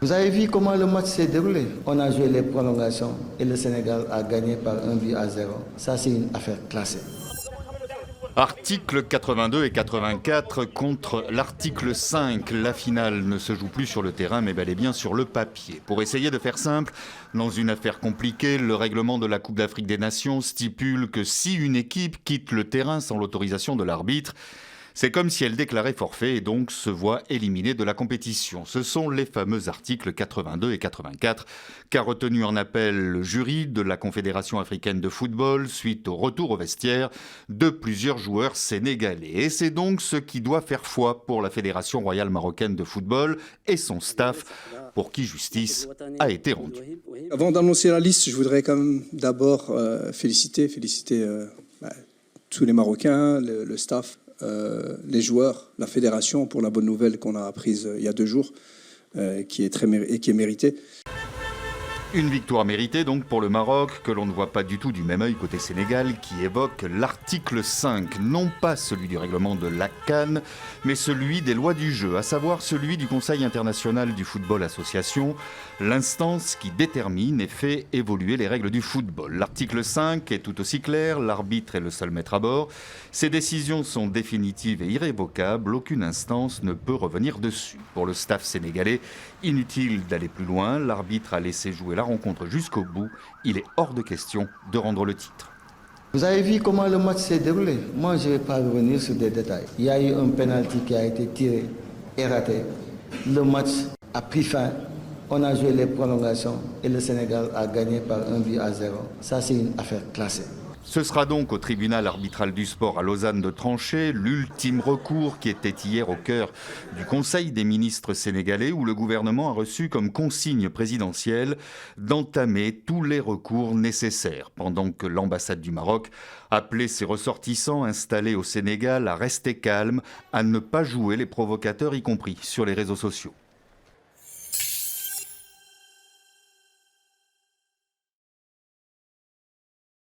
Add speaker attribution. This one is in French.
Speaker 1: Vous avez vu comment le match s'est déroulé. On a joué les prolongations et le Sénégal a gagné par 1-0. Ça, c'est une affaire classée.
Speaker 2: Article 82 et 84 contre l'article 5. La finale ne se joue plus sur le terrain mais bel et bien sur le papier. Pour essayer de faire simple, dans une affaire compliquée, le règlement de la Coupe d'Afrique des Nations stipule que si une équipe quitte le terrain sans l'autorisation de l'arbitre, c'est comme si elle déclarait forfait et donc se voit éliminée de la compétition. Ce sont les fameux articles 82 et 84 qu'a retenu en appel le jury de la Confédération africaine de football suite au retour au vestiaire de plusieurs joueurs sénégalais. Et c'est donc ce qui doit faire foi pour la Fédération royale marocaine de football et son staff, pour qui justice a été rendue.
Speaker 3: Avant d'annoncer la liste, je voudrais quand même d'abord féliciter tous les Marocains, le staff, les joueurs, la fédération pour la bonne nouvelle qu'on a apprise il y a 2 jours, qui est méritée.
Speaker 2: Une victoire méritée donc pour le Maroc, que l'on ne voit pas du tout du même œil côté Sénégal, qui évoque l'article 5, non pas celui du règlement de la CAN, mais celui des lois du jeu, à savoir celui du Conseil international du football association, l'instance qui détermine et fait évoluer les règles du football. L'article 5 est tout aussi clair, l'arbitre est le seul maître à bord. Ces décisions sont définitives et irrévocables, aucune instance ne peut revenir dessus. Pour le staff sénégalais, inutile d'aller plus loin, l'arbitre a laissé jouer la rencontre jusqu'au bout, il est hors de question de rendre le titre.
Speaker 1: Vous avez vu comment le match s'est déroulé. Moi, je ne vais pas revenir sur des détails. Il y a eu un penalty qui a été tiré et raté. Le match a pris fin. On a joué les prolongations et le Sénégal a gagné par 1-0. Ça, c'est une affaire classée.
Speaker 2: Ce sera donc au tribunal arbitral du sport à Lausanne de trancher l'ultime recours qui était hier au cœur du Conseil des ministres sénégalais où le gouvernement a reçu comme consigne présidentielle d'entamer tous les recours nécessaires pendant que l'ambassade du Maroc appelait ses ressortissants installés au Sénégal à rester calmes, à ne pas jouer les provocateurs y compris sur les réseaux sociaux.